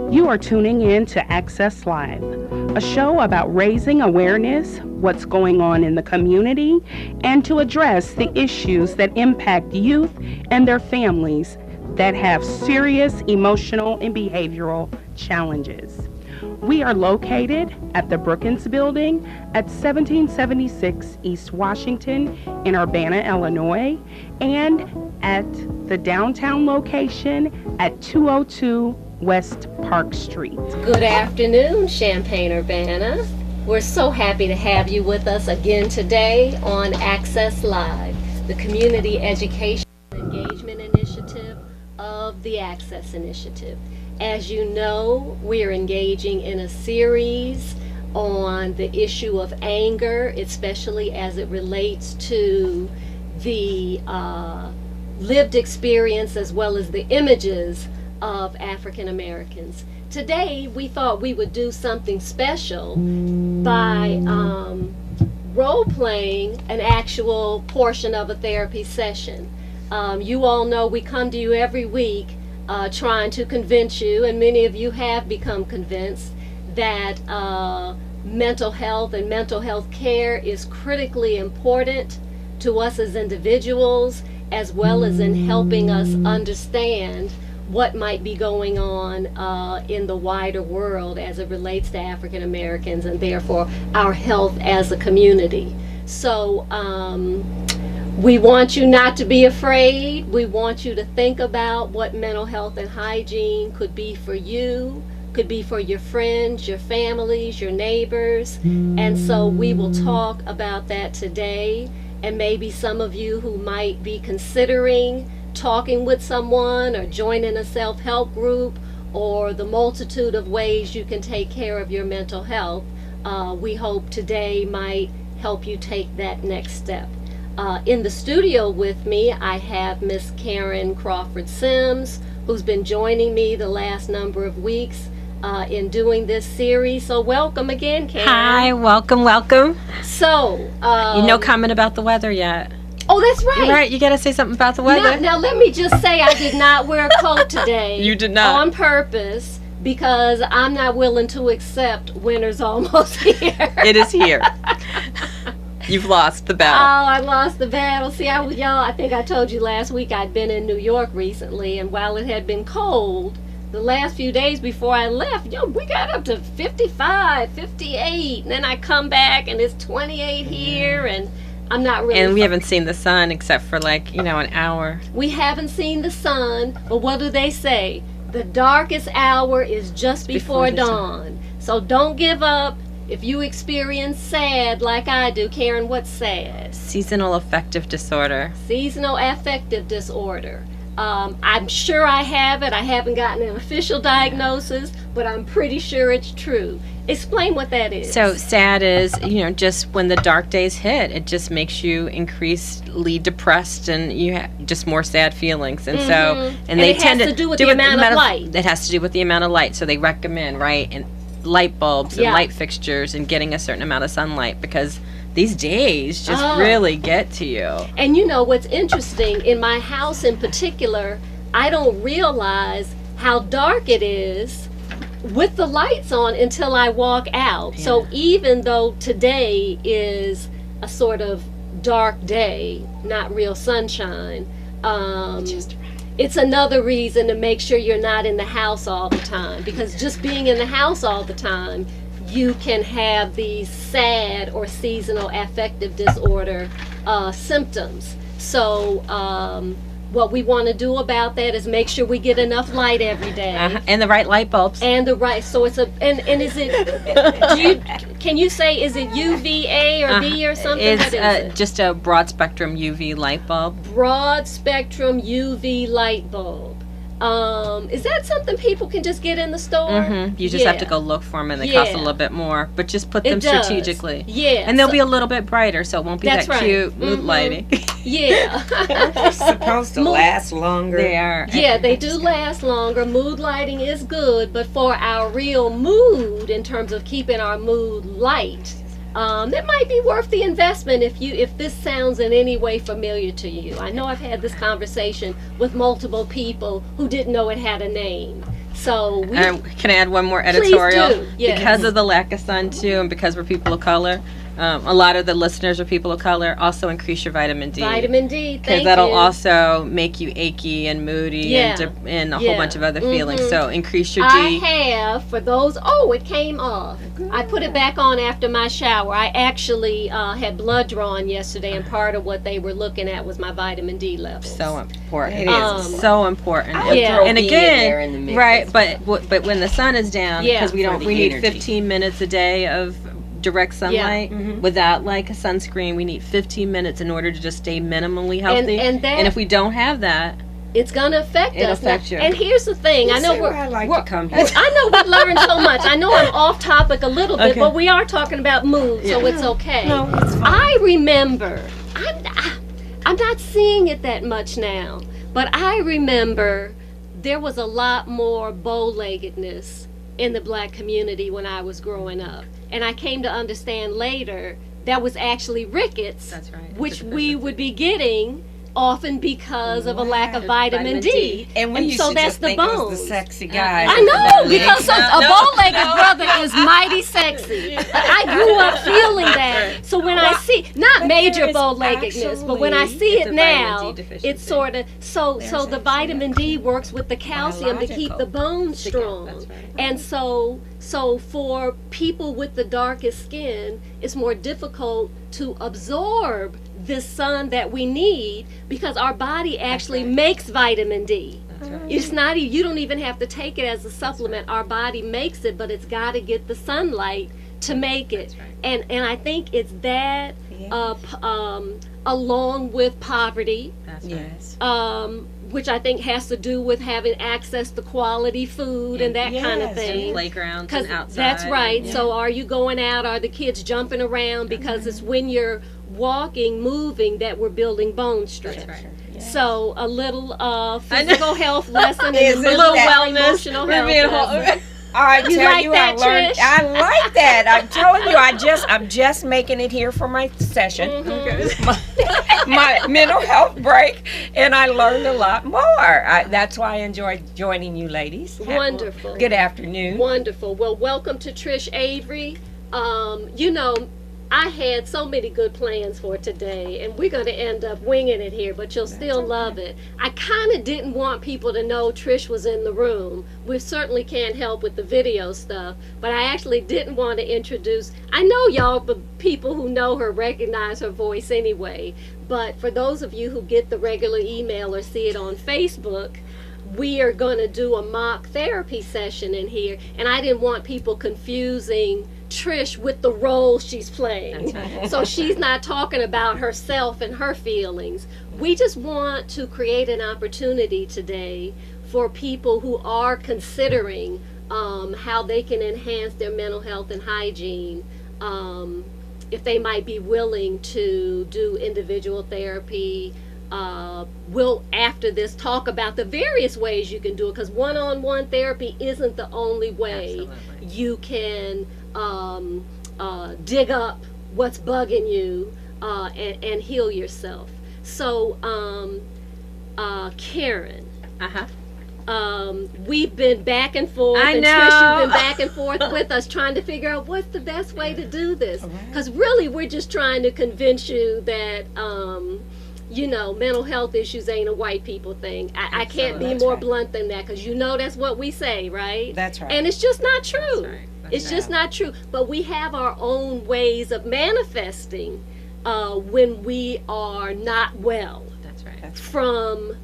You are tuning in to Access Live, a show about raising awareness, what's going on in the community, and to address the issues that impact youth and their families that have serious emotional and behavioral challenges. We are located at the Brookins Building at 1776 East Washington in Urbana, Illinois, and at the downtown location at 202 West Park Street. Good afternoon, Champaign-Urbana. We're so happy to have you with us again today on Access Live, the community education engagement initiative of the Access Initiative. As you know, we're engaging in a series on the issue of anger, especially as it relates to the lived experience as well as the images of African Americans. Today, we thought we would do something special by role-playing an actual portion of a therapy session. You all know we come to you every week trying to convince you, and many of you have become convinced, that mental health and mental health care is critically important to us as individuals, as well as in helping us understand what might be going on in the wider world as it relates to African Americans and therefore our health as a community. So we want you not to be afraid. We want you to think about what mental health and hygiene could be for you, could be for your friends, your families, your neighbors. And so we will talk about that today. And maybe some of you who might be considering talking with someone or joining a self-help group, or the multitude of ways you can take care of your mental health, we hope today might help you take that next step. In the studio with me, I have Miss Karen Crawford Sims, who's been joining me the last number of weeks in doing this series. So welcome again, Karen. Hi, welcome. So, no comment about the weather yet. Oh, that's right. Right, you got to say something about the weather. Now, let me just say I did not wear a coat today. You did not. On purpose, because I'm not willing to accept winter's almost here. It is here. You've lost the battle. Oh, I lost the battle. See, I think I told you last week I'd been in New York recently, and while it had been cold, the last few days before I left, we got up to 55, 58, and then I come back and it's 28 here, and I'm not really... And we haven't seen the sun except for an hour. We haven't seen the sun, but what do they say? The darkest hour is just before dawn. So don't give up. If you experience sad like I do, Karen, what's sad? Seasonal affective disorder. Seasonal affective disorder. I'm sure I have it. I haven't gotten an official diagnosis, but I'm pretty sure it's true. Explain what that is. So sad is, just when the dark days hit, it just makes you increasingly depressed, and you have just more sad feelings. And so, and they tend to do with the amount of light. It has to do with the amount of light. So they recommend, right, and light bulbs and light fixtures and getting a certain amount of sunlight, because these days just really get to you. And what's interesting, in my house in particular, I don't realize how dark it is with the lights on until I walk out. Yeah. So even though today is a sort of dark day, not real sunshine, it's another reason to make sure you're not in the house all the time, because just being in the house all the time, you can have these sad or seasonal affective disorder symptoms. So what we want to do about that is make sure we get enough light every day. And the right light bulbs. And the right, so it's and is it, can you say, is it UVA or B or something? It's just a broad spectrum UV light bulb. Broad spectrum UV light bulb. Is that something people can just get in the store? Mm-hmm. You just have to go look for them, and they cost a little bit more, but just put them strategically. Yeah. And they'll be a little bit brighter, so it won't be that cute mood lighting. Yeah. They're supposed to last longer. They are. Yeah, they do last longer. Mood lighting is good, but for our real mood, in terms of keeping our mood light, that might be worth the investment if this sounds in any way familiar to you. I know I've had this conversation with multiple people who didn't know it had a name. So we Can I add one more editorial? do, yes. Because of the lack of sun too, and because we're people of color, a lot of the listeners are people of color. Also, increase your vitamin D. Vitamin D, because that'll also make you achy and moody and a whole bunch of other feelings. So increase your D. I have, for those, it came off. I put it back on after my shower. I actually had blood drawn yesterday, and part of what they were looking at was my vitamin D levels. So important. It is. So important. Yeah. And in there in the again, mix right? as But when the sun is down, because we For the need energy. 15 minutes a day of direct sunlight without like a sunscreen. We need 15 minutes in order to just stay minimally healthy. And if we don't have that, it's going to affect it'll us. affect you. And here's the thing. I know I like to come here. I know we learned so much. I know I'm off topic a little bit, but we are talking about mood, so it's okay. No, it's fine. I remember, I'm not seeing it that much now, but I remember there was a lot more bow-leggedness in the black community when I was growing up. And I came to understand later that was actually rickets, That's right. which we would be getting often because of a lack of vitamin D. And we used so to that's just the think it was bones. the sexy guy. I know, because a bow-legged brother is mighty sexy. I grew up feeling that. So when I see, not major there is bow-leggedness, but when I see It's it a now, vitamin D deficiency. it's sort of, so the vitamin D works with the calcium to keep the bones strong. That's right. And so for people with the darkest skin, it's more difficult to absorb this sun that we need because our body actually makes vitamin D. That's right. It's not, you don't even have to take it as a supplement. Our body makes it, but it's got to get the sunlight to make it. That's right. And I think it's that along with poverty, That's right. Yes. which I think has to do with having access to quality food and that kind of Yes. thing. Playgrounds Because and outside. that's right. Yeah. So are you going out? Are the kids jumping around? Because it's when you're walking, moving, that we're building bone strength. That's right. Yes. So a little physical health lesson and Isn't a little that- emotional We're health being lesson. I You tell like you, that, I learned. Trish? I like that. I'm telling you, I'm just making it here for my session, Mm-hmm. my mental health break, and I learned a lot more. That's why I enjoyed joining you, ladies. Wonderful. Good afternoon. Wonderful. Well, welcome to Trish Avery. You know, I had so many good plans for today, and we're going to end up winging it here, but you'll still love it. I kind of didn't want people to know Trish was in the room. We certainly can't help with the video stuff, but I actually didn't want to introduce. I know y'all, but people who know her recognize her voice anyway, but for those of you who get the regular email or see it on Facebook, we are going to do a mock therapy session in here, and I didn't want people confusing Trish with the role she's playing. So she's not talking about herself and her feelings. We just want to create an opportunity today for people who are considering how they can enhance their mental health and hygiene, if they might be willing to do individual therapy. We'll, after this, talk about the various ways you can do it, because one-on-one therapy isn't the only way you can dig up what's bugging you and heal yourself. So, Karen, we've been back and forth, I and know. Trish, you've been back and forth with us trying to figure out what's the best way to do this. Because really, we're just trying to convince you that you know, mental health issues ain't a white people thing. I can't be That's more right. blunt than that, because you know that's what we say, right? That's right. And it's just not true. That's right. It's just not true. But we have our own ways of manifesting when we are not well. That's right. From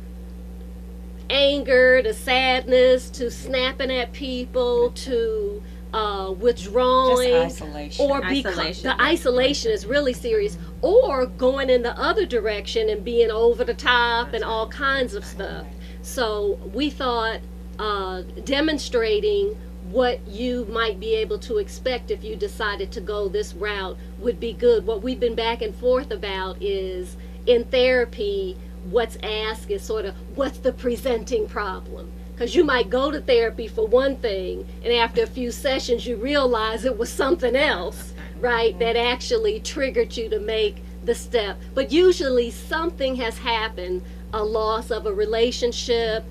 anger to sadness to snapping at people to withdrawing, Just isolation. or the isolation is really serious, or going in the other direction and being over the top and all kinds of stuff. So we thought demonstrating what you might be able to expect if you decided to go this route would be good. What we've been back and forth about is, in therapy, what's asked is sort of, what's the presenting problem? Because you might go to therapy for one thing, and after a few sessions you realize it was something else, right, that actually triggered you to make the step. But usually something has happened, a loss of a relationship,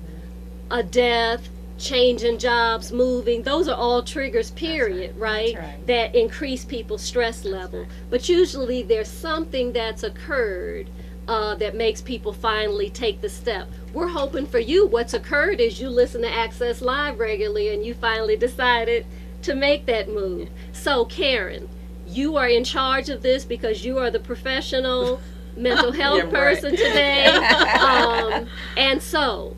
a death, changing jobs, moving, those are all triggers, period, right? That's right. That increase people's stress level. But usually there's something that's occurred that makes people finally take the step. We're hoping for you, what's occurred is you listen to Access Live regularly and you finally decided to make that move. So Karen, you are in charge of this because you are the professional mental health person today. And so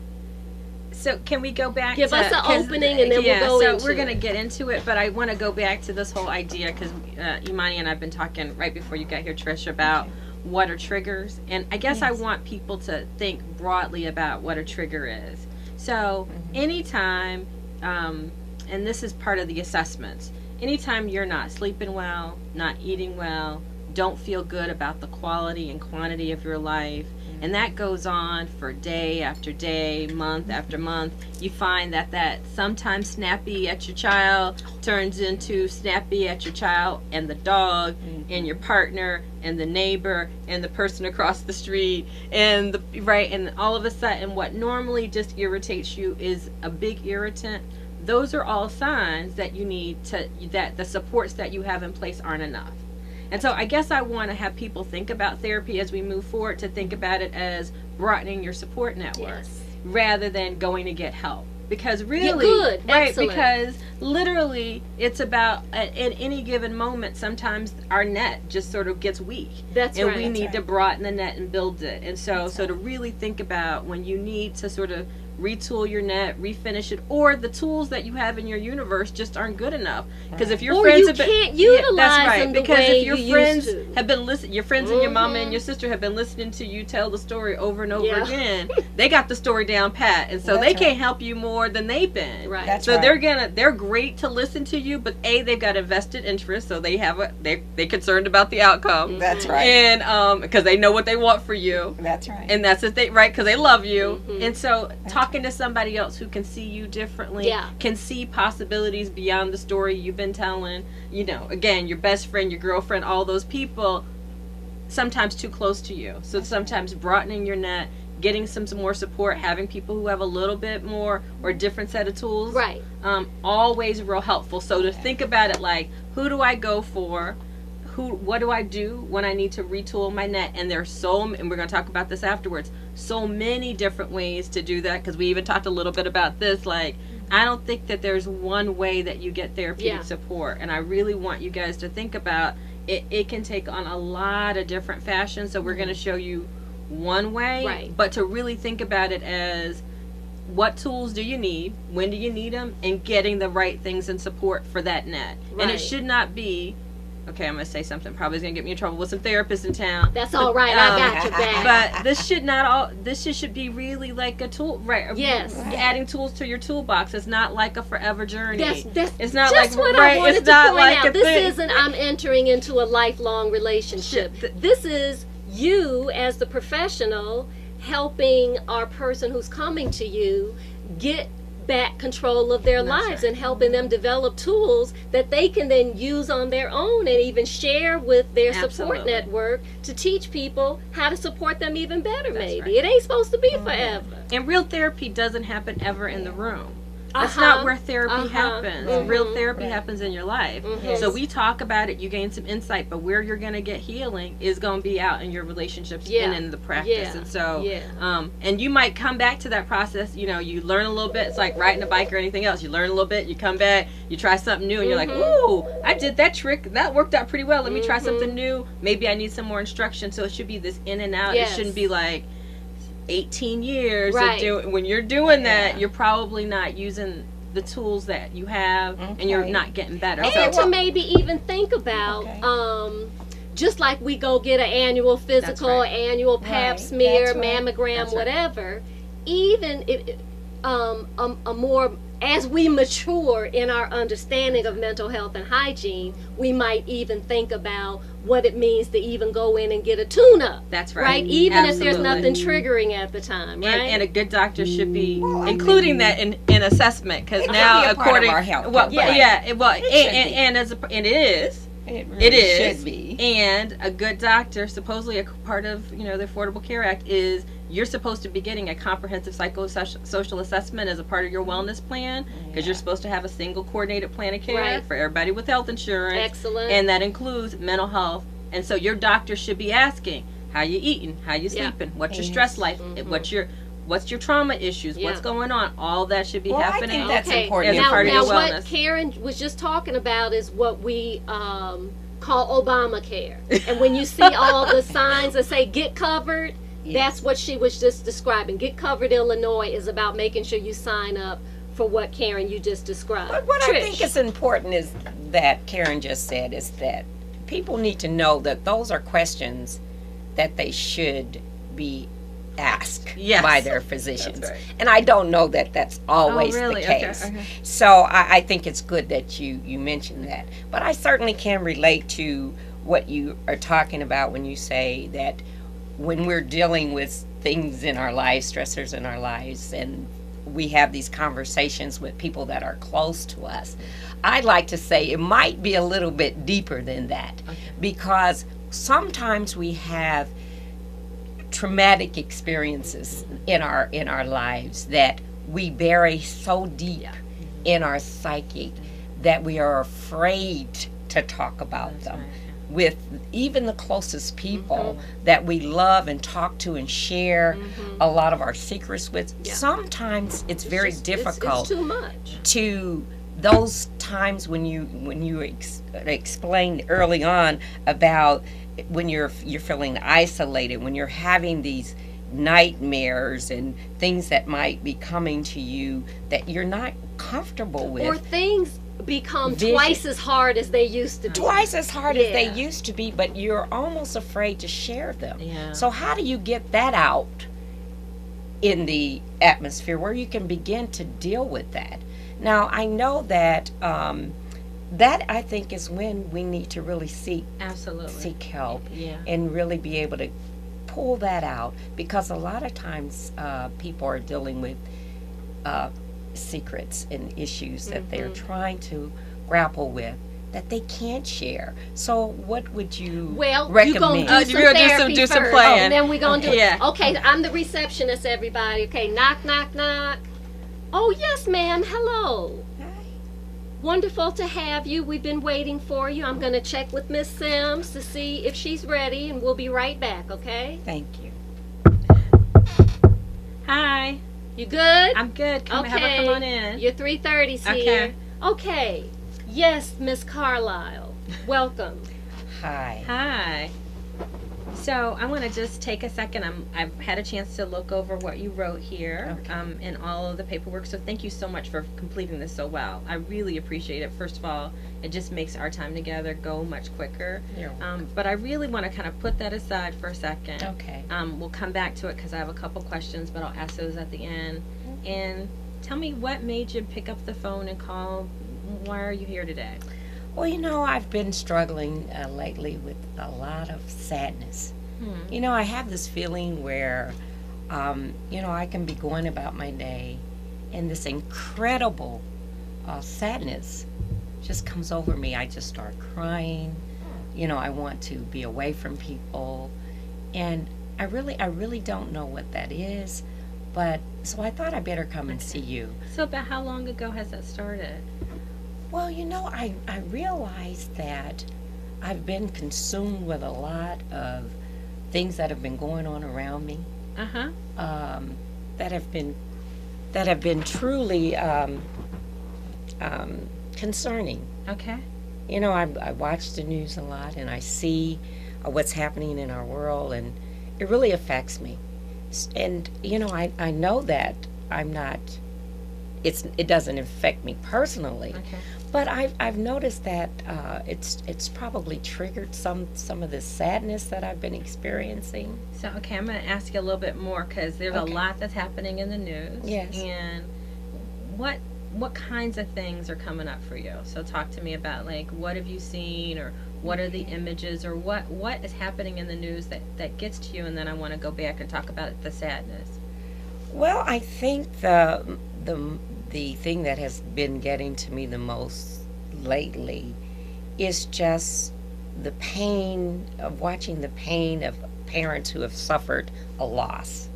can we go back give to, us an opening and then we'll go into so we're going to get into it, but I want to go back to this whole idea because Imani and I have been talking right before you got here, Trish, about what are triggers, and I guess I want people to think broadly about what a trigger is. So anytime, and this is part of the assessments, anytime you're not sleeping well, not eating well, don't feel good about the quality and quantity of your life, and that goes on for day after day, month after month, you find that sometimes snappy at your child turns into snappy at your child and the dog and your partner and the neighbor and the person across the street and and all of a sudden what normally just irritates you is a big irritant. Those are all signs that you need that the supports that you have in place aren't enough. And so I guess I want to have people think about therapy as we move forward, to think about it as broadening your support network rather than going to get help. Because really, Excellent. because literally it's about at any given moment, sometimes our net just sort of gets weak. And we need to broaden the net and build it. And so to really think about when you need to sort of retool your net, refinish it, or the tools that you have in your universe just aren't good enough. Because if your friends have been, can't utilize that's right. them the Because way if your you friends used to. have been listening, your friends and your mama and your sister have been listening to you tell the story over and over again, they got the story down pat, and so they can't help you more than they've been. Right. That's So right. they're great to listen to you, but they've got a vested interest, so they're concerned about the outcome. That's right. And because they know what they want for you. That's right. And that's the thing, right? Because they love you. And so talking to somebody else who can see you differently, can see possibilities beyond the story you've been telling, again, your best friend, your girlfriend, all those people, sometimes too close to you. So sometimes broadening your net, getting some more support, having people who have a little bit more or a different set of tools, always real helpful. So to think about it like, who do I go for? What do I do when I need to retool my net? And there's and we're going to talk about this afterwards, so many different ways to do that, because we even talked a little bit about this. Like, I don't think that there's one way that you get therapeutic support, and I really want you guys to think about it. It can take on a lot of different fashions, so we're going to show you one way, but to really think about it as, what tools do you need, when do you need them, and getting the right things and support for that net. And it should not be, okay, I'm going to say something probably is going to get me in trouble with some therapists in town. That's all right. I got your back. But this should be really like a tool, right? Yes. Adding tools to your toolbox. It's not like a forever journey. It's not just like, what I wanted it's to not point like out. a This thing. isn't I'm entering into a lifelong relationship. This is you as the professional helping our person who's coming to you get back control of their lives and helping them develop tools that they can then use on their own and even share with their support network to teach people how to support them even better. It ain't supposed to be forever. And real therapy doesn't happen ever in the room. That's not where therapy happens. Real therapy happens in your life. So we talk about it, you gain some insight, but where you're going to get healing is going to be out in your relationships and in the practice. And so, and you might come back to that process, you learn a little bit. It's like riding a bike or anything else. You learn a little bit, you come back, you try something new, and you're like, ooh, I did that trick. That worked out pretty well. Let me try something new. Maybe I need some more instruction. So it should be this in and out. It shouldn't be like 18 years of when you're doing that, you're probably not using the tools that you have, and you're not getting better. And to maybe even think about just like we go get an annual physical, annual pap smear, mammogram, whatever, even if, a more, as we mature in our understanding of mental health and hygiene, we might even think about what it means to even go in and get a tune-up. That's right. Even if there's nothing triggering at the time, right? And a good doctor should be including that in assessment, because now according our health, and it is. It is. Should be. And a good doctor, supposedly a part of the Affordable Care Act, is you're supposed to be getting a comprehensive psychosocial assessment as a part of your wellness plan, because you're supposed to have a single coordinated plan of care Right. for everybody with health insurance. Excellent. And that includes mental health. And so your doctor should be asking, how you eating, how you Yeah. sleeping, what's your stress life, what's your trauma issues, what's going on. All that should be Well, I happening. think that's Okay. important As a Now, part of now your what wellness. Karen was just talking about is what we call Obamacare. And when you see all the signs that say "Get Covered," that's what she was just describing. Get Covered Illinois is about making sure you sign up for what Karen you just described. But what I Trish. think is important is that Karen just said is that people need to know that those are questions that they should be asked Yes. by their physicians. That's right. And I don't know that that's always really? the Okay, case. okay. So I think it's good that you mentioned that. But I certainly can relate to what you are talking about when you say that when we're dealing with things in our lives, stressors in our lives, and we have these conversations with people that are close to us, I'd like to say it might be a little bit deeper than that, because sometimes we have traumatic experiences in our lives that we bury so deep in our psyche that we are afraid to talk about them with even the closest people that we love and talk to and share a lot of our secrets with. Sometimes it's very difficult It's too much. to those times when you explained early on about when you're feeling isolated, when you're having these nightmares and things that might be coming to you that you're not comfortable with. Or things become Vision. twice as hard as they used to be. Twice as hard as they Yeah. used to be, but you're almost afraid to share them. Yeah. So how do you get that out in the atmosphere where you can begin to deal with that? Now, I know that that I think is when we need to really seek help Yeah. and really be able to pull that out, because a lot of times people are dealing with secrets and issues that they're trying to grapple with that they can't share. So what would you Well, recommend? you're going to do some You're gonna therapy do some first, playing. and then we're going to do Yeah. Okay, I'm the receptionist, everybody. Okay, knock, knock, knock. Oh, yes, ma'am. Hello. Wonderful to have you. We've been waiting for you. I'm going to check with Miss Sims to see if she's ready, and we'll be right back, okay? Thank you. Hi. You good? I'm good. Have her come on in. Your 3:30's here. Okay. Yes, Miss Carlisle. Welcome. Hi. Hi. So I want to just take a second. I've had a chance to look over what you wrote here in all of the paperwork. So thank you so much for completing this so well. I really appreciate it. First of all, it just makes our time together go much quicker. You're welcome. But I really want to kind of put that aside for a second. Okay. We'll come back to it because I have a couple questions, but I'll ask those at the end. And tell me, what made you pick up the phone and call? Why are you here today? Well, you know, I've been struggling lately with a lot of sadness. You know, I have this feeling where, you know, I can be going about my day and this incredible sadness just comes over me. I just start crying. You know, I want to be away from people. And I really don't know what that is. But so I thought I better come and see you. So about how long ago has that started? Well, you know, I realized that I've been consumed with a lot of things that have been going on around me, that have been truly concerning. Okay. You know, I watch the news a lot, and I see what's happening in our world, and it really affects me. And you know, I know that I'm not. It doesn't affect me personally. Okay. But I've noticed that it's probably triggered some of the sadness that I've been experiencing. So, okay, I'm going to ask you a little bit more because there's a lot that's happening in the news. Yes. And what kinds of things are coming up for you? So talk to me about, like, what have you seen, or what are the images, or what is happening in the news that gets to you, and then I want to go back and talk about the sadness. Well, I think the thing that has been getting to me the most lately is just the pain of watching the pain of parents who have suffered a loss.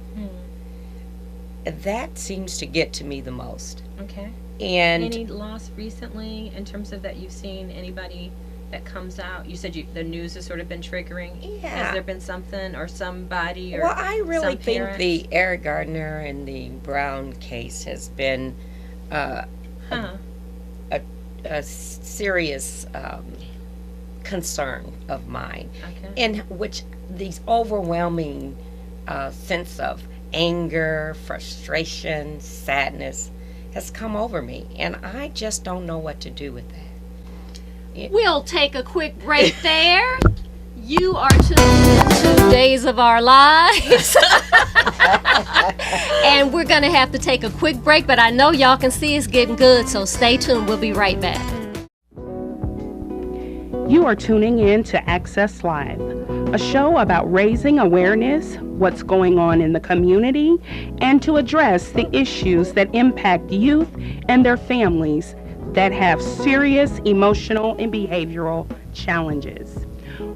that seems to get to me the most. Okay. And Any loss recently in terms of that you've seen anybody that comes out? You said the news has sort of been triggering. Yeah. Has there been something or somebody or well, I really some think parents? the Eric Gardner and the Brown case has been Huh. a serious concern of mine, Okay. in which these overwhelming sense of anger, frustration, sadness has come over me, and I just don't know what to do with that. We'll take a quick break there. You are tuned into Days of Our Lives. And we're going to have to take a quick break, but I know y'all can see it's getting good, so stay tuned. We'll be right back. You are tuning in to Access Live, a show about raising awareness, what's going on in the community, and to address the issues that impact youth and their families that have serious emotional and behavioral challenges.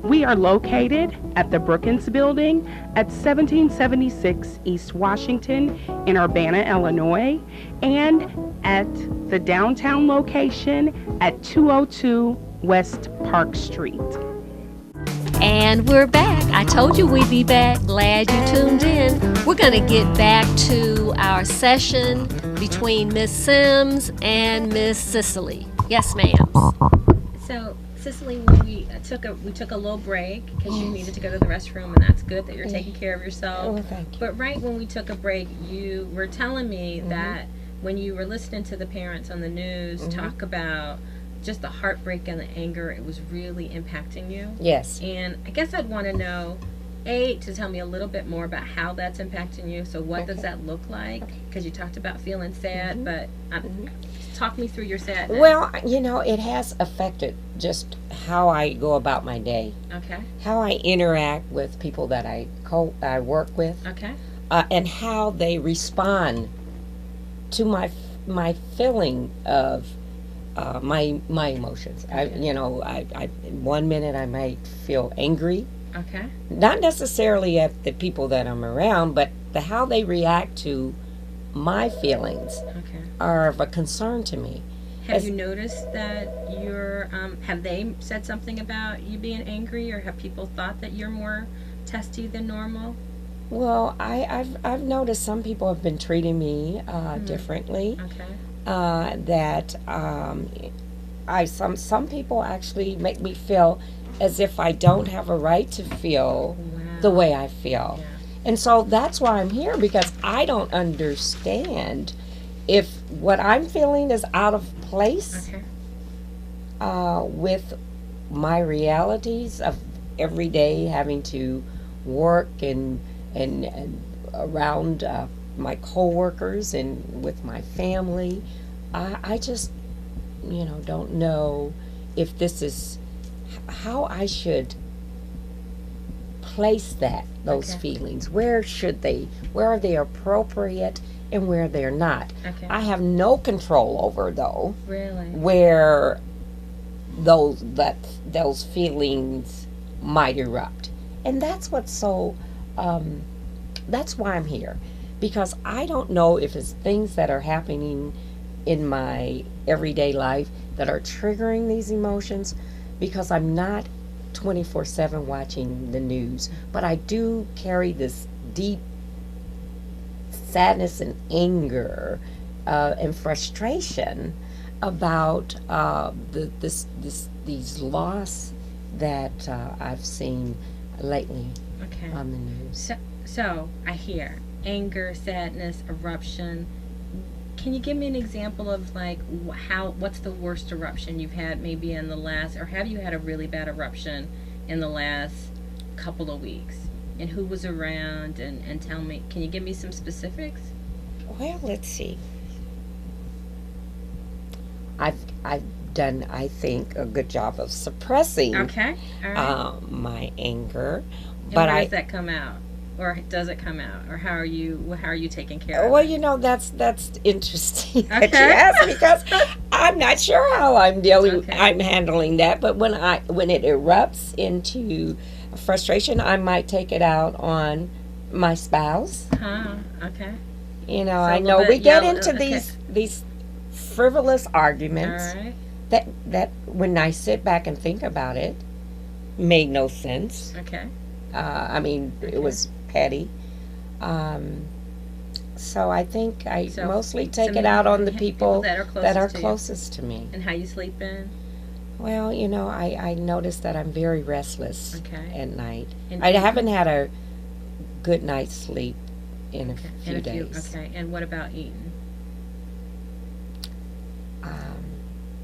We are located at the Brookins Building at 1776 East Washington in Urbana, Illinois, and at the downtown location at 202 West Park Street. And we're back. I told you we'd be back. Glad you tuned in. We're going to get back to our session between Miss Sims and Miss Cicely. Yes, ma'am. So, Cicely, when we took a little break because you needed to go to the restroom, and that's good that you're taking care of yourself. Oh, thank you. But right when we took a break, you were telling me that when you were listening to the parents on the news talk about just the heartbreak and the anger, it was really impacting you. Yes. And I guess I'd want to know, to tell me a little bit more about how that's impacting you. So what does that look like? Because you talked about feeling sad, but talk me through your sadness. Well, it has affected just how I go about my day, Okay. how I interact with people that I work with, Okay. and how they respond to my feeling of my emotions. Okay. I 1 minute I might feel angry, Okay. not necessarily at the people that I'm around, but how they react to my feelings Okay. are of a concern to me. Have you noticed that you're, have they said something about you being angry, or have people thought that you're more testy than normal? Well, I've noticed some people have been treating me differently. Okay. That some people actually make me feel as if I don't have a right to feel the way I feel. Yeah. And so that's why I'm here, because I don't understand if what I'm feeling is out of place Okay. with my realities of every day having to work and around my coworkers and with my family. I just don't know if this is how I should place those Okay. feelings. Where are they appropriate and where they're not? Okay. I have no control over, though, Really? where those feelings might erupt. And that's what's so that's why I'm here, because I don't know if it's things that are happening in my everyday life that are triggering these emotions, because I'm not 24/7 watching the news, but I do carry this deep sadness and anger and frustration about these loss that I've seen lately Okay. on the news. So I hear anger, sadness, eruption. Can you give me an example of like what's the worst eruption you've had maybe in the last, or have you had a really bad eruption in the last couple of weeks? And who was around, and tell me, can you give me some specifics? Well, let's see. I've done, I think, a good job of suppressing Okay. All right. my anger, And but where does that come out? Or does it come out? Or how are you taking care of well, it? that's interesting that Okay. you ask, because I'm not sure how Okay. I'm handling that. But when it erupts into frustration, I might take it out on my spouse. Huh. Okay. You know, So a I little know we bit get yellow, into okay. these frivolous arguments All right. that when I sit back and think about it, made no sense. Okay. I mean, Okay. it was petty. Um, so I think I So, mostly some take it out on the people people that are that are closest to you. closest to me. And how you sleep in? Well, you know, I noticed that I'm very restless Okay. at night. And I haven't had a good night's sleep in a Okay. few And days. okay. And what about eating?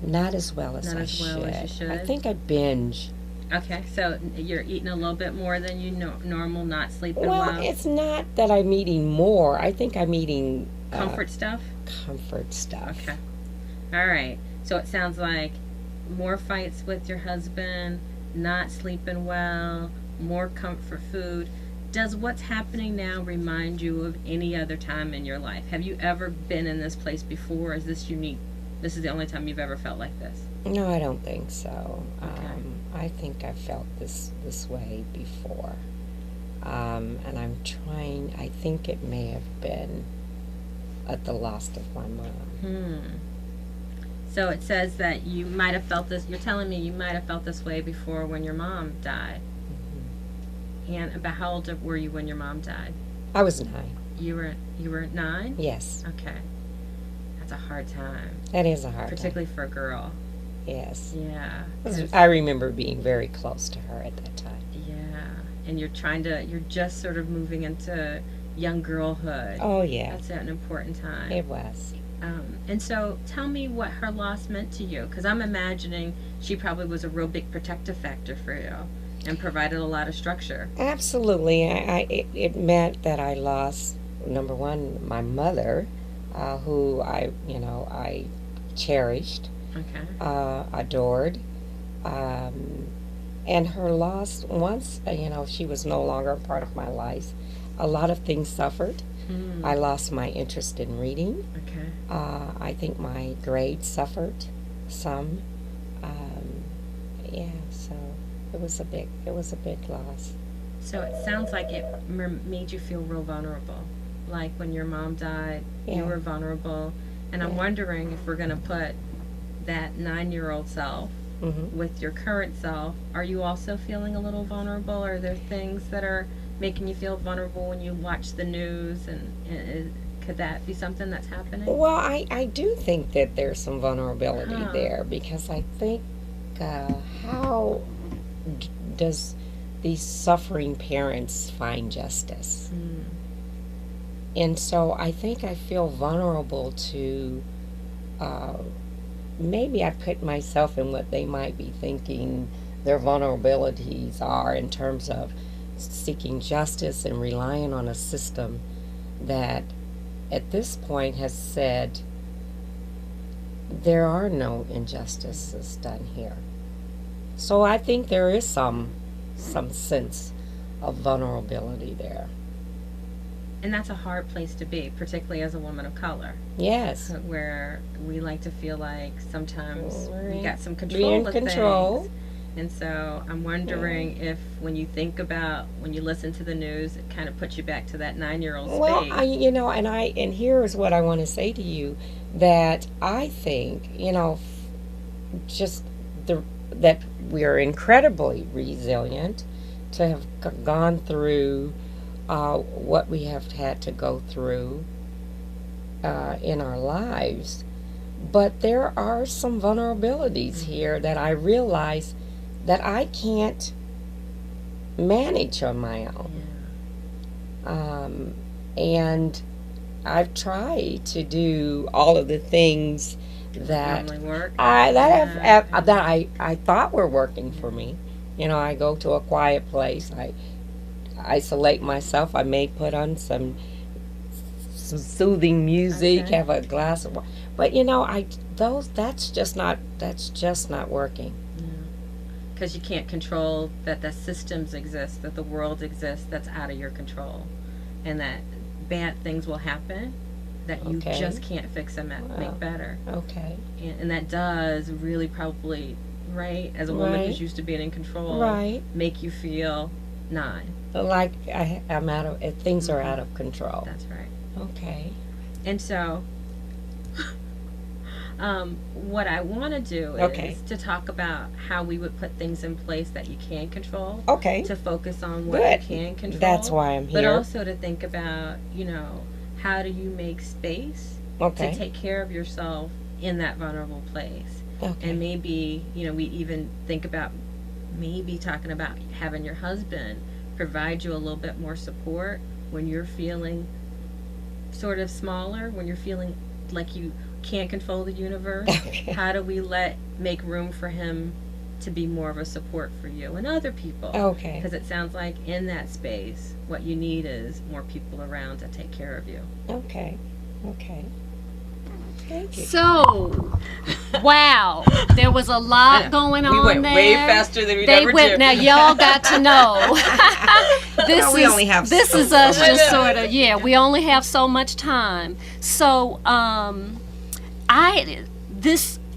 Not as well as Not I as well as you should? I think I binge. Okay. So you're eating a little bit more than you normal, not sleeping Well, well. it's not that I'm eating more. I think I'm eating Comfort stuff. comfort stuff. Okay. All right. So it sounds like more fights with your husband, not sleeping well, more comfort food. Does what's happening now remind you of any other time in your life? Have you ever been in this place before? Is this unique? This is the only time you've ever felt like this? No, I don't think so. Okay. I think I felt this way before. And I'm trying, I think it may have been at the loss of my mom. So it says that you might have felt this, you're telling me you might have felt this way before when your mom died. And about how old were you when your mom died? I was 9. You were 9? Yes. Okay. That's a hard time, That is a hard time. particularly for a girl. Yes. Yeah. I remember being very close to her at that time. Yeah. And you're just sort of moving into young girlhood. Oh, yeah. That's an important time. It was. And so tell me what her loss meant to you, because I'm imagining she probably was a real big protective factor for you and provided a lot of structure. Absolutely. It meant that I lost, number one, my mother, who I cherished, Okay. adored. And her loss, once, she was no longer a part of my life, a lot of things suffered. I lost my interest in reading. Okay. I think my grades suffered some. So it was a big loss. So it sounds like it made you feel real vulnerable. Like when your mom died, you Yeah. were vulnerable. And I'm Yeah. wondering if we're going to put that 9-year-old self Mm-hmm. with your current self. Are you also feeling a little vulnerable? Are there things that are making you feel vulnerable when you watch the news? And could that be something that's happening? Well, I do think that there's some vulnerability Huh. there, because I think how does these suffering parents find justice? And so I think I feel vulnerable to, maybe I put myself in what they might be thinking their vulnerabilities are in terms of seeking justice and relying on a system that at this point has said there are no injustices done here. So I think there is some sense of vulnerability there. And that's a hard place to be, particularly as a woman of color, Yes. where we like to feel like sometimes we Right. got some Be control in of control. things. And so I'm wondering if when you listen to the news, it kind of puts you back to that 9-year-old Well, space. and here's what I want to say to you, that I think, just that we are incredibly resilient to have gone through what we have had to go through in our lives. But there are some vulnerabilities here that I realize that I can't manage on my own. And I've tried to do all of the things that Normally work. I thought were working for me. I go to a quiet place. I isolate myself. I may put on some soothing music, Okay. have a glass of water. But that's just not working. Because you can't control that the systems exist, that the world exists, that's out of your control. And that bad things will happen that you Okay. just can't fix and Wow. make better. Okay. And that does really probably, right, as a woman Right. who's used to being in control, Right. make you feel 9. Like things are out of control. That's right. Okay. And so, what I want to do Okay. is to talk about how we would put things in place that you can control. Okay. To focus on what Good. you can control. That's why I'm But here. also to think about, how do you make space Okay. to take care of yourself in that vulnerable place. Okay. And maybe, we even think about maybe talking about having your husband provide you a little bit more support when you're feeling sort of smaller, when you're feeling like you can't control the universe. Okay. How do we make room for him to be more of a support for you and other people? Okay. Because it sounds like in that space, what you need is more people around to take care of you. Okay. Okay. Thank you. So, wow, there was a lot going on We went there. way faster than we They ever went. did. Now y'all got to know. This No, we only have this so is us much just time. sort of we only have so much time. So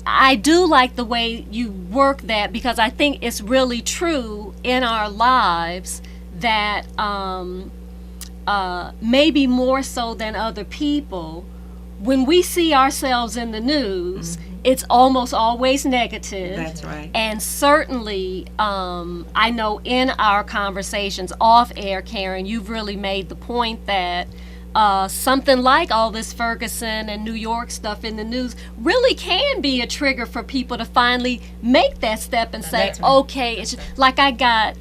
I do like the way you work that, because I think it's really true in our lives that maybe more so than other people, when we see ourselves in the news, it's almost always negative. That's right. And certainly, I know in our conversations off air, Karen, you've really made the point that something like all this Ferguson and New York stuff in the news really can be a trigger for people to finally make that step and say, That's right. okay, it's like I got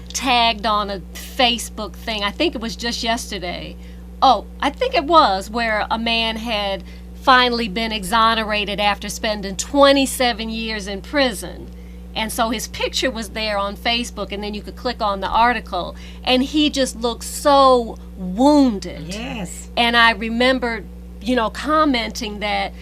tagged on a Facebook thing. I think it was just yesterday. Oh, I think it was, where a man had finally been exonerated after spending 27 years in prison. And so his picture was there on Facebook, and then you could click on the article, and he just looked so wounded. Yes. And I remembered, commenting that,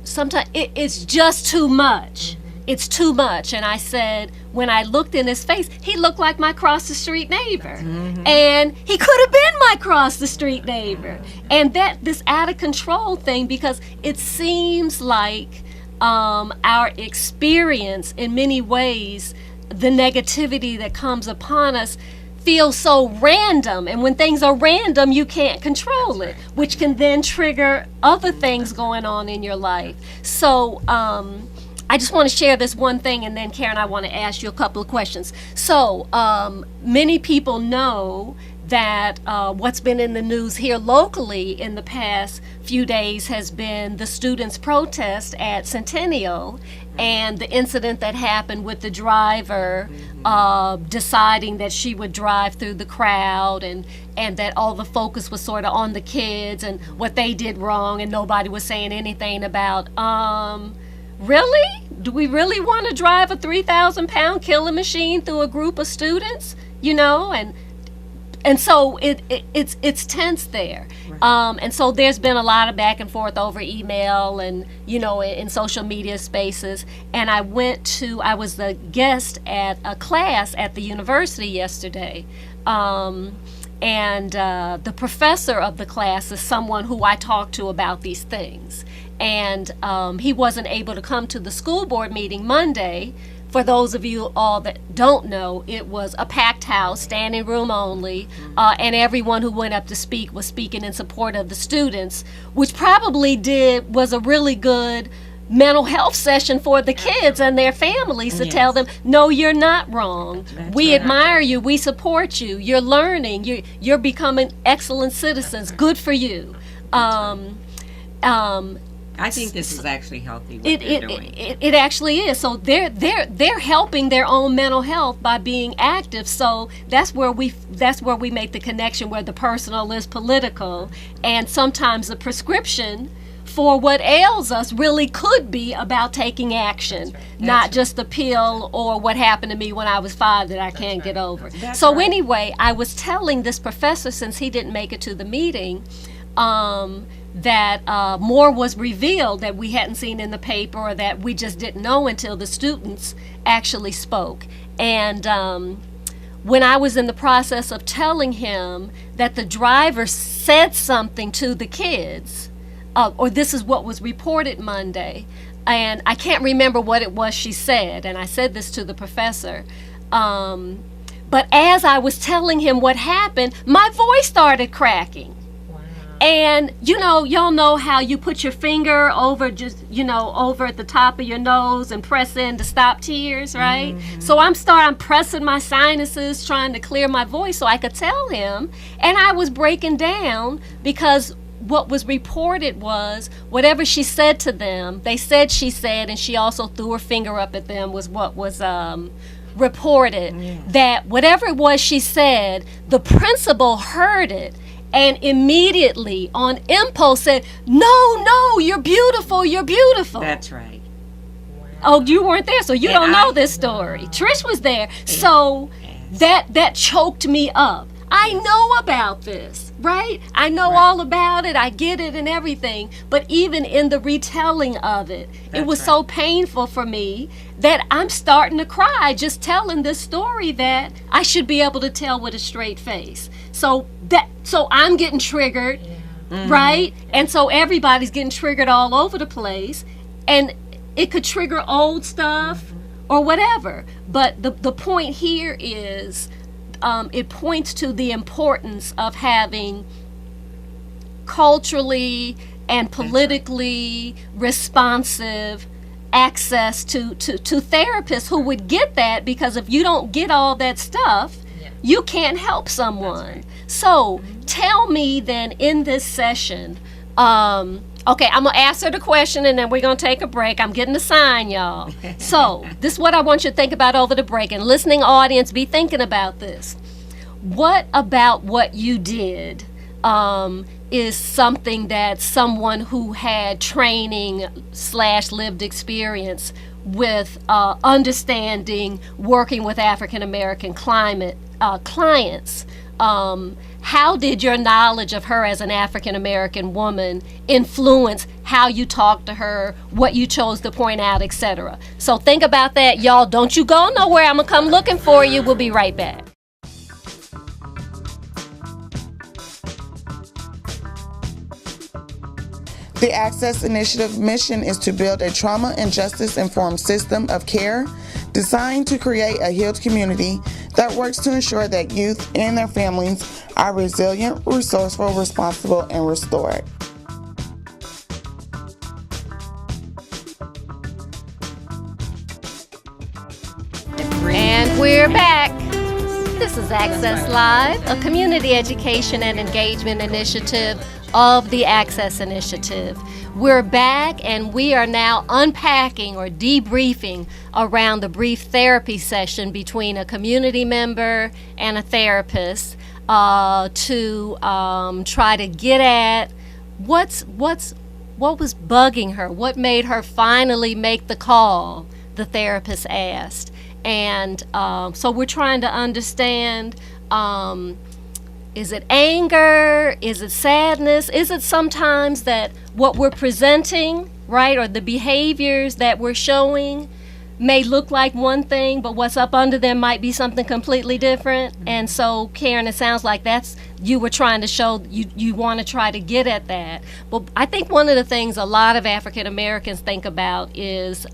sometimes it's just too much. It's too much. And I said, when I looked in his face, he looked like my cross the street neighbor. And he could have been my cross the street neighbor. And this out of control thing, because it seems like our experience in many ways, the negativity that comes upon us feels so random. And when things are random, you can't control it, which can then trigger other things going on in your life. So, I just want to share this one thing, and then Karen, I want to ask you a couple of questions. So, many people know that what's been in the news here locally in the past few days has been the students' protest at Centennial, and the incident that happened with the driver deciding that she would drive through the crowd, and that all the focus was sort of on the kids and what they did wrong, and nobody was saying anything about really? Do we really want to drive a 3,000-pound killing machine through a group of students? And so it's tense there. Right. And so there's been a lot of back and forth over email and, in social media spaces. And I was the guest at a class at the university yesterday. And the professor of the class is someone who I talk to about these things. And he wasn't able to come to the school board meeting Monday. For those of you all that don't know, it was a packed house, standing room only, and everyone who went up to speak was speaking in support of the students, which probably was a really good mental health session for the kids and their families to tell them, no, you're not wrong. We admire you. We support you. You're learning. You're becoming excellent citizens. Good for you. I think this is actually healthy. What they're doing. It actually is. So they're helping their own mental health by being active. So that's where we make the connection where the personal is political, and sometimes the prescription for what ails us really could be about taking action, not just the pill or what happened to me when I was 5 that I can't get over. So anyway, I was telling this professor, since he didn't make it to the meeting, that more was revealed that we hadn't seen in the paper, or that we just didn't know until the students actually spoke. And when I was in the process of telling him that the driver said something to the kids, or this is what was reported Monday, and I can't remember what it was she said, and I said this to the professor, but as I was telling him what happened, my voice started cracking. And y'all know how you put your finger over over at the top of your nose and press in to stop tears, right? So I'm pressing my sinuses, trying to clear my voice so I could tell him. And I was breaking down because what was reported was whatever she said to them, they said she said, and she also threw her finger up at them, was what was reported. That whatever it was she said, the principal heard it and immediately on impulse said, no, you're beautiful. That's right. Oh, you weren't there, so you don't know this story. Trish was there. So that choked me up. I know about this, right? I know all about it. I get it and everything. But even in the retelling of it, it was so painful for me that I'm starting to cry just telling this story that I should be able to tell with a straight face. So I'm getting triggered, right? And so everybody's getting triggered all over the place. And it could trigger old stuff or whatever. But the point here is it points to the importance of having culturally and politically responsive access to therapists who would get that, because if you don't get all that stuff, you can't help someone. So tell me then in this session, okay, I'm going to ask her the question and then we're going to take a break. I'm getting the sign, y'all. So this is what I want you to think about over the break. And listening audience, be thinking about this. What about what you did is something that someone who had training / lived experience with understanding working with African American clients, how did your knowledge of her as an African American woman influence how you talked to her, what you chose to point out, etc.? So think about that, y'all. Don't you go nowhere. I'm gonna come looking for you. We'll be right back. The Access Initiative mission is to build a trauma and justice-informed system of care designed to create a healed community that works to ensure that youth and their families are resilient, resourceful, responsible, and restored. And we're back. This is Access Live, a community education and engagement initiative of the Access Initiative. We're back and we are now unpacking or debriefing around the brief therapy session between a community member and a therapist to try to get at what was bugging her, what made her finally make the call, the therapist asked. And so we're trying to understand, is it anger? Is it sadness? Is it sometimes that what we're presenting, right, or the behaviors that we're showing may look like one thing, but what's up under them might be something completely different? And so, Karen, it sounds like that's, you were trying to show, you want to try to get at that. But I think one of the things a lot of African Americans think about is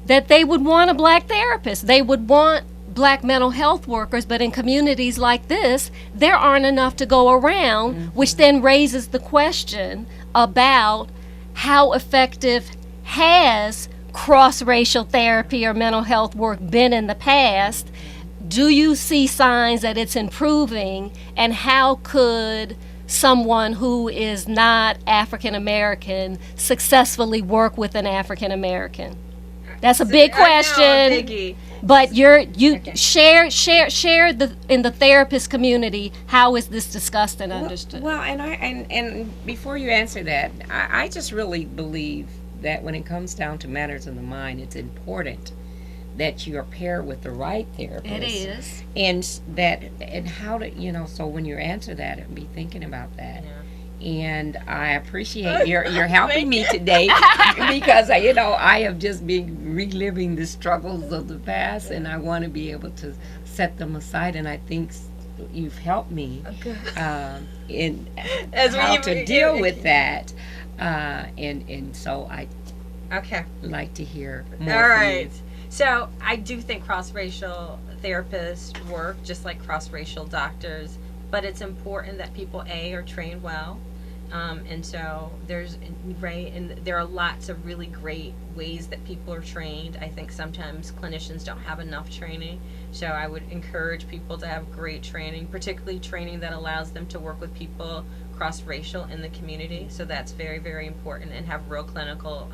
that they would want a black therapist. They would want black mental health workers, but in communities like this, there aren't enough to go around, which then raises the question about how effective has cross-racial therapy or mental health work been in the past? Do you see signs that it's improving? And how could someone who is not African American successfully work with an African American? That's a big question. But you share in the therapist community, how is this discussed and understood? Well, and before you answer that, I just really believe that when it comes down to matters of the mind, it's important that you are paired with the right therapist. It is. And how to, so when you answer that, and be thinking about that. Yeah. And I appreciate you're helping me today because I have just been reliving the struggles of the past, and I want to be able to set them aside. And I think you've helped me in how to deal with that. And so I like to hear more. All right. So I do think cross-racial therapists work just like cross-racial doctors but it's important that people are trained well. And so there's and there are lots of really great ways that people are trained. I think sometimes clinicians don't have enough training, so I would encourage people to have great training, particularly training that allows them to work with people cross-racial in the community. So that's very, very important, and have real clinical.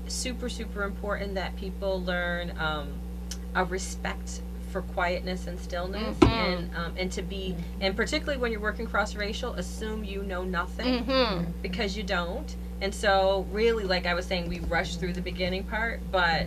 Super important that people learn a respect for quietness and stillness, and to be, and particularly when you're working cross-racial, assume you know nothing, because you don't. And so really, like I was saying, we rushed through the beginning part, but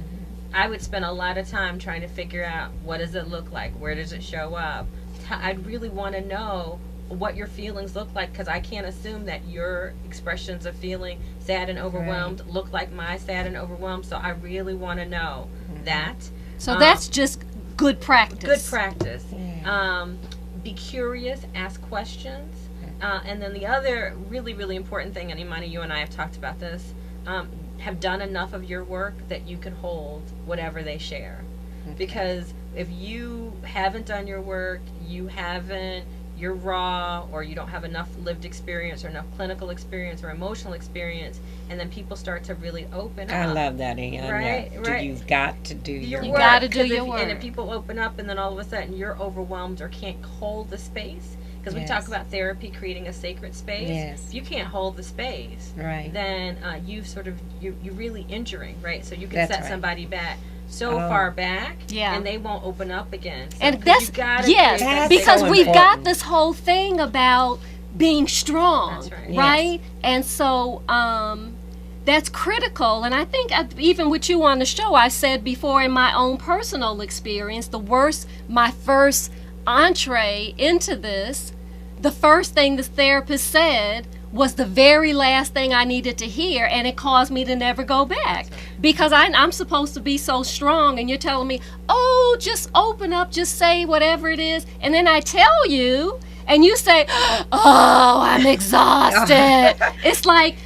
I would spend a lot of time trying to figure out, what does it look like, where does it show up. I'd really want to know what your feelings look like, because I can't assume that your expressions of feeling sad and overwhelmed look like my sad and overwhelmed. So I really want to know that. So that's just good practice. Good practice. Be curious, ask questions. And then the other really, really important thing, and Imani, you and I have talked about this, have done enough of your work that you can hold whatever they share. Because if you haven't done your work, you're raw, or you don't have enough lived experience or enough clinical experience or emotional experience, and then people start to really open up. I love that, Ian. Right. You've got to do your work. You got to do your work. And if people open up, and then all of a sudden you're overwhelmed or can't hold the space, because we talk about therapy creating a sacred space. If you can't hold the space, then you're really injuring, right? So you can set somebody back far back, and they won't open up again. So, and that's because so we've got this whole thing about being strong, right? And so that's critical. And I think even with you on the show, I said before, in my own personal experience, my first entree into this, the first thing the therapist said was the very last thing I needed to hear, and it caused me to never go back. Because I'm supposed to be so strong, and you're telling me, oh, just open up, just say whatever it is. And then I tell you, and you say, oh, I'm exhausted. It's like,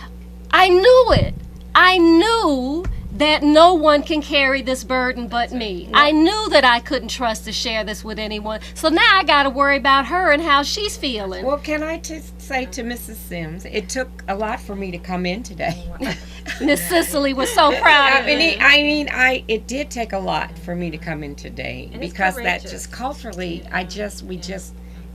I knew it. I knew that no one can carry this burden but me. I knew that I couldn't trust to share this with anyone. So now I got to worry about her and how she's feeling. Well, can I just say to Mrs. Sims, it took a lot for me to come in today. Miss Cicely was so proud of me. It did take a lot for me to come in today, and because that just culturally, we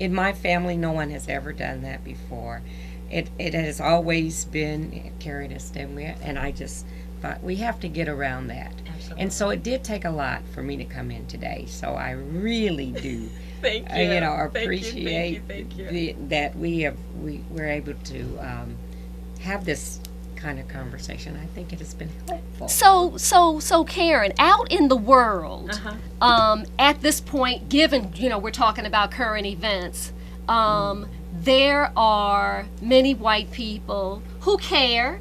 in my family, no one has ever done that before. It has always been carried us, and I just thought we have to get around that. Absolutely. And so it did take a lot for me to come in today. So I really do thank you. Appreciate that we're able to have this kind of conversation. I think it has been helpful. So Karen, out in the world, at this point, given we're talking about current events, there are many white people who care.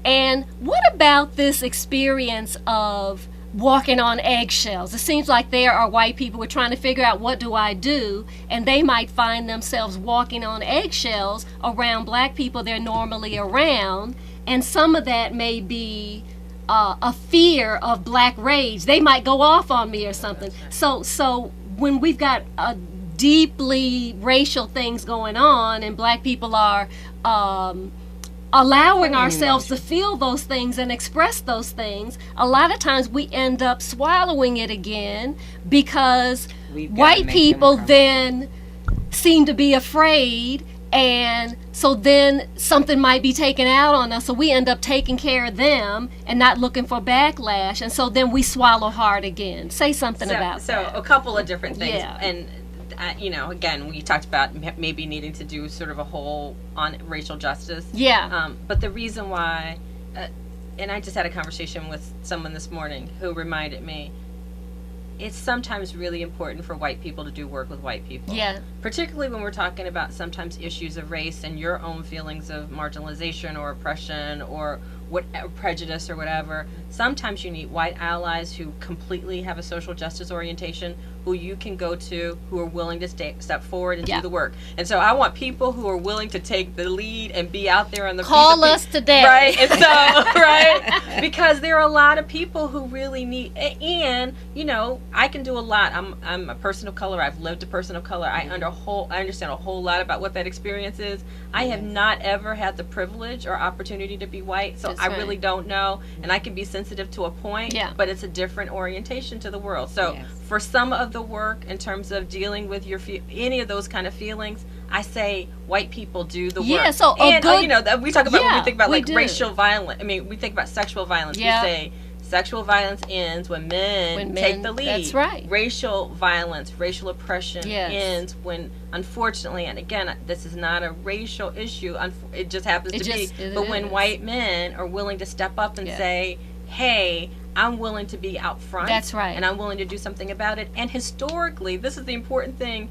And what about this experience of walking on eggshells? It seems like there are white people who are trying to figure out, what do I do? And they might find themselves walking on eggshells around black people they're normally around. And some of that may be a fear of black rage. They might go off on me or something. So when we've got deeply racial things going on, and black people are allowing ourselves to feel those things and express those things, a lot of times we end up swallowing it again, because white people then seem to be afraid, and so then something might be taken out on us, so we end up taking care of them and not looking for backlash, and so then we swallow hard again. Say something about that. So a couple of different things. And again, we talked about maybe needing to do sort of a whole on racial justice. But the reason why, and I just had a conversation with someone this morning who reminded me, it's sometimes really important for white people to do work with white people. Particularly when we're talking about sometimes issues of race and your own feelings of marginalization or oppression or prejudice or whatever. Sometimes you need white allies who completely have a social justice orientation who you can go to, who are willing to step forward and do the work. And so I want people who are willing to take the lead and be out there on the call us today, right? And so right, because there are a lot of people who really need, and you know, I can do a lot. I'm a person of color. I've lived a person of color. I understand a whole lot about what that experience is. I have not ever had the privilege or opportunity to be white, so I really don't know, and I can be sensitive to a point, but it's a different orientation to the world. So for some of the work in terms of dealing with your any of those kind of feelings, I say white people do the work. Yeah, so and you know, we talk about when we think about like racial violence. I mean, we think about sexual violence. We say sexual violence ends when men take the lead. That's right. Racial violence, racial oppression ends when, unfortunately, and again, this is not a racial issue. It just happens to be. But when white men are willing to step up and say, "Hey, I'm willing to be out front. That's right. And I'm willing to do something about it." And historically, this is the important thing.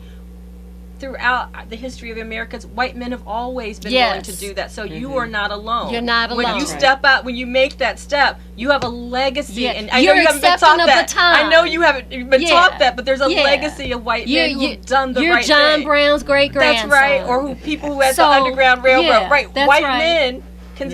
Throughout the history of Americans, white men have always been willing to do that. So you are not alone. You're not alone. When you step out, when you make that step, you have a legacy. And I know You're you haven't been taught that. Baton. I know you haven't been taught that, but there's a legacy of white men who've done the right thing. You're John Brown's great-grandson. That's right. Or people who had the Underground Railroad. Right. That's white right. men.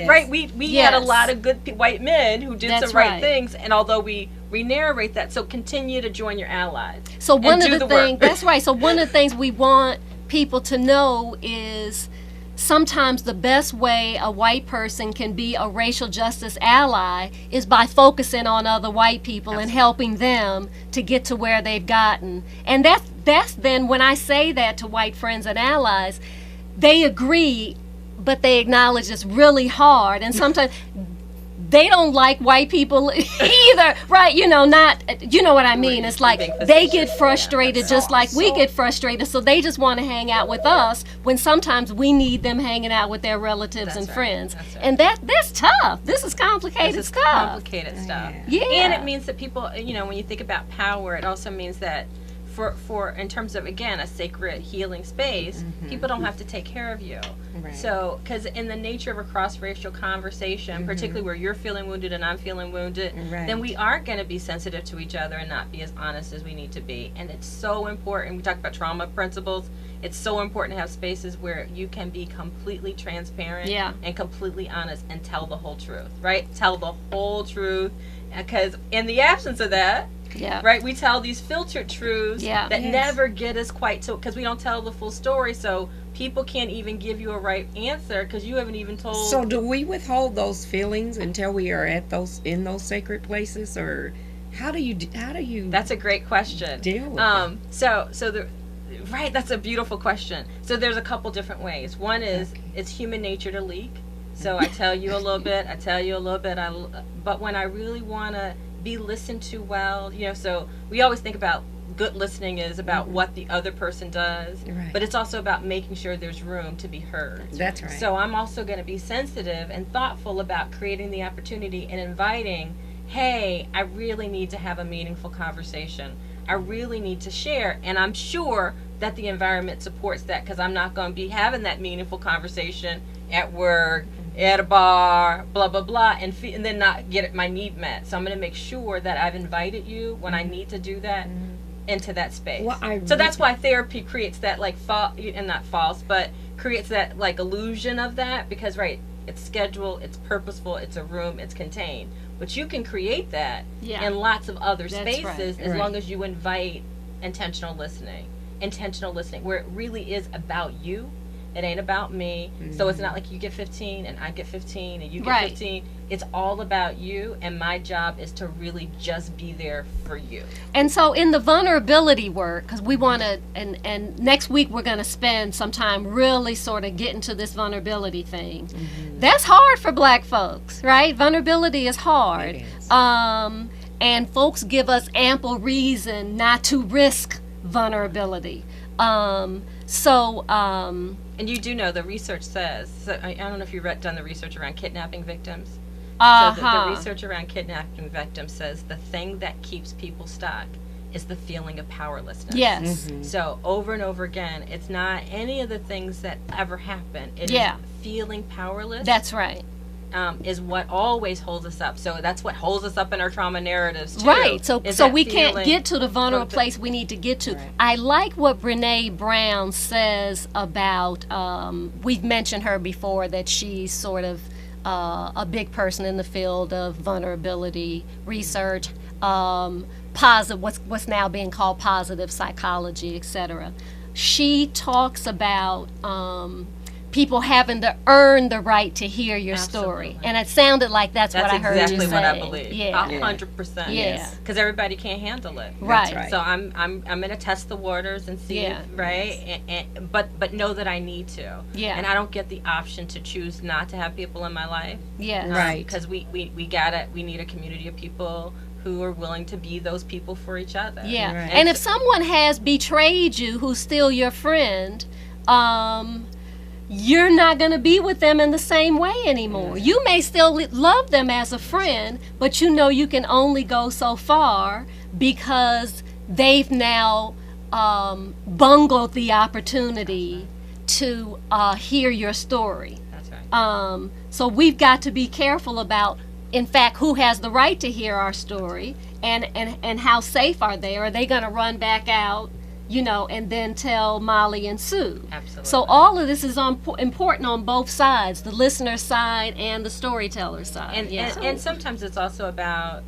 Right. We had a lot of good white men who did some right things. And although we narrate that, so continue to join your allies. So one of the things, that's right. So one of the things we want people to know is sometimes the best way a white person can be a racial justice ally is by focusing on other white people and helping them to get to where they've gotten. And that's then when I say that to white friends and allies, they agree, but they acknowledge it's really hard. And sometimes they don't like white people either, right? You know, you know what I mean? It's like they get frustrated just like we get frustrated, so they just want to hang out with us when sometimes we need them hanging out with their relatives and friends. And that's tough. This is complicated stuff. Complicated stuff. Yeah. And it means that people, you know, when you think about power, it also means that for in terms of, again, a sacred healing space, people don't have to take care of you. Right. So, because in the nature of a cross-racial conversation, particularly where you're feeling wounded and I'm feeling wounded, then we are going to be sensitive to each other and not be as honest as we need to be. And it's so important. We talk about trauma principles. It's so important to have spaces where you can be completely transparent and completely honest and tell the whole truth, right? Tell the whole truth. Because in the absence of that, right, we tell these filtered truths that never get us quite to, because we don't tell the full story, so people can't even give you a right answer because you haven't even told. So do we withhold those feelings until we are in those sacred places, or how do you That's a great question. Deal with right, that's a beautiful question. So there's a couple different ways. One is it's human nature to leak. So I tell you a little bit, but when I really want to be listened to well, you know, so we always think about good listening is about what the other person does, but it's also about making sure there's room to be heard. That's right. So I'm also going to be sensitive and thoughtful about creating the opportunity and inviting, hey, I really need to have a meaningful conversation. I really need to share, and I'm sure that the environment supports that, because I'm not going to be having that meaningful conversation at work, at a bar, blah, blah, blah, and then not get my need met. So I'm going to make sure that I've invited you when I need to do that into that space. So that's why therapy creates that, like, and not false, but creates that, like, illusion of that, because, right, it's scheduled, it's purposeful, it's a room, it's contained. But you can create that in lots of other spaces as long as you invite intentional listening, where it really is about you. It ain't about me. So it's not like you get 15 and I get 15 and you get 15. It's all about you, and my job is to really just be there for you. And so in the vulnerability work, because we want to, and next week we're going to spend some time really sort of getting to this vulnerability thing. That's hard for Black folks, right? Vulnerability is hard. It is. And folks give us ample reason not to risk vulnerability. And you do know the research says, so I don't know if you've done the research around kidnapping victims. So the research around kidnapping victims says the thing that keeps people stuck is the feeling of powerlessness. Yes. So over and over again, it's not any of the things that ever happen. It is feeling powerless. That's right. is what always holds us up. So that's what holds us up in our trauma narratives too. Right. So we can't feeling get to the vulnerable place we need to get to. Right. I like what Brene Brown says about. We've mentioned her before, that she's sort of a big person in the field of vulnerability research, positive, what's now being called positive psychology, etc. She talks about people having to earn the right to hear your story, Absolutely. and it sounded like that's what I heard you exactly say. what I believe. Yeah. 100%. Yeah. Because everybody can't handle it. Right. right. So I'm gonna test the waters and see, Yeah. right? But know that I need to. Yeah. And I don't get the option to choose not to have people in my life. Yes. Right. Because we need a community of people who are willing to be those people for each other. Yeah. Right. And if someone has betrayed you, who's still your friend, you're not going to be with them in the same way anymore. You may still love them as a friend, but you know you can only go so far because they've now bungled the opportunity to hear your story. That's right. So we've got to be careful about, in fact, who has the right to hear our story, and how safe are they? Are they going to run back out, and then tell Molly and Sue? Absolutely. So all of this is important on both sides, the listener's side and the storyteller's side. And sometimes it's also about,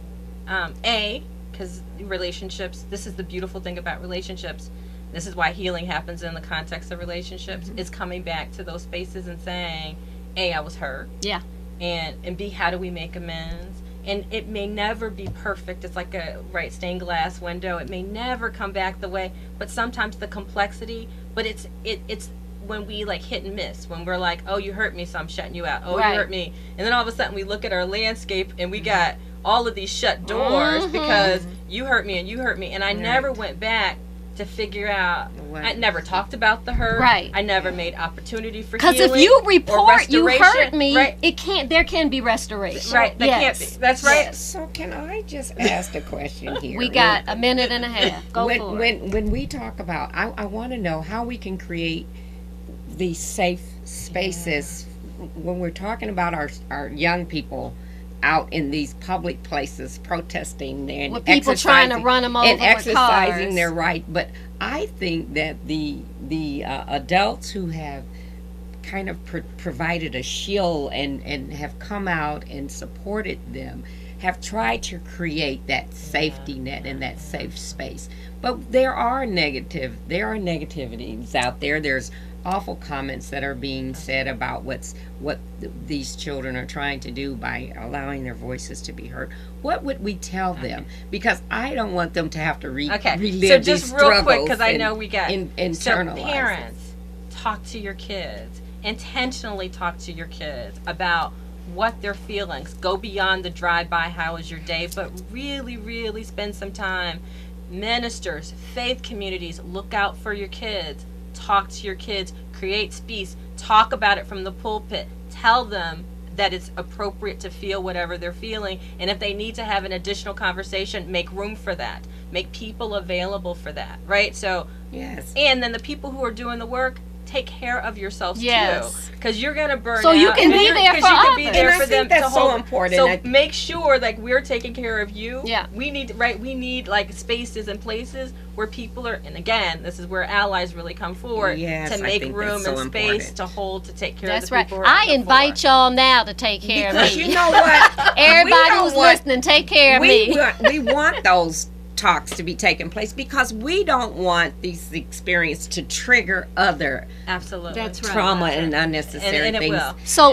because relationships, this is the beautiful thing about relationships. This is why healing happens in the context of relationships, is coming back to those spaces and saying, A, I was hurt. Yeah. And B, how do we make amends? And it may never be perfect. It's like a stained glass window. It may never come back the way, but sometimes the complexity, but it's when we hit and miss, when we're like, oh, you hurt me, so I'm shutting you out. Oh, Right. you hurt me. And then all of a sudden we look at our landscape and we got all of these shut doors because you hurt me and you hurt me. And I never went back to figure out. I never talked about the hurt. Right. I never made opportunity for healing. Because if you or report you hurt restoration, me, right? there can be restoration. Right, that Yes. can't be. That's right. So can I just ask a question here? We got a minute and a half. Go for it. When we talk about, I want to know how we can create these safe spaces when we're talking about our young people out in these public places protesting and With people trying to run them over and with exercising cars. their right. But I think that the adults who have kind of provided a shield and have come out and supported them have tried to create that safety net and that safe space. But there are negativities out there. There's awful comments that are being said about what these children are trying to do by allowing their voices to be heard. What would we tell them? Because I don't want them to have to relive So these just real quick, because I and know we got internalize so parents, talk to your kids. Intentionally talk to your kids about what their feelings. Go beyond the drive-by, how was your day, but really, really spend some time. Ministers, faith communities, look out for your kids. Talk to your kids, create space, talk about it from the pulpit, tell them that it's appropriate to feel whatever they're feeling, and if they need to have an additional conversation, make room for that, make people available for that, right? So Yes. and then the people who are doing the work, take care of yourselves Yes. too, because you're gonna burn So out. you can and be you're- there 'cause for you can be others. there And I for think them that's to so hold. important. So make sure we're taking care of you. Yeah. We need spaces and places where people are, and again, this is where allies really come forward Yes, to I make think room that's so and space important. to hold, to take care That's of the right. people who are I on the invite floor. y'all now to take care Because of me. you know what? Everybody who's want- listening, take care of me. we want those talks to be taking place because we don't want these experiences to trigger other Absolutely. That's right. trauma and unnecessary And it things. will. So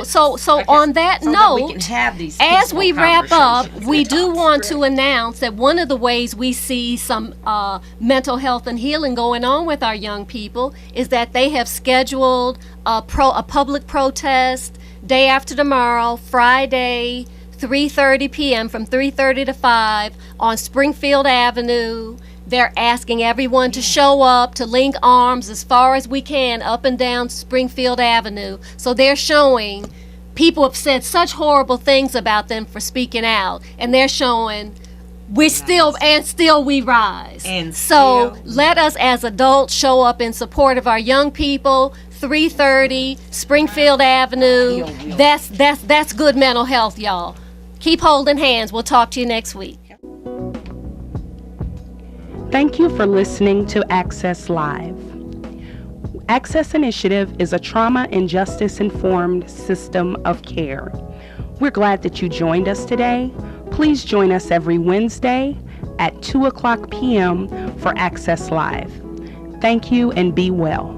on that So that note, we can have these as peaceful we wrap up, conversations. we do want to announce that one of the ways we see some mental health and healing going on with our young people is that they have scheduled a public protest day after tomorrow, Friday, 3:30 p.m. from 3:30 to 5 on Springfield Avenue. They're asking everyone to show up, to link arms as far as we can up and down Springfield Avenue. So they're showing people have said such horrible things about them for speaking out, and they're showing we still we rise. And so still- let us as adults show up in support of our young people. 330 Springfield Avenue. That's good mental health, y'all. Keep holding hands. We'll talk to you next week. Thank you for listening to Access Live. Access Initiative is a trauma and justice-informed system of care. We're glad that you joined us today. Please join us every Wednesday at 2:00 p.m. for Access Live. Thank you and be well.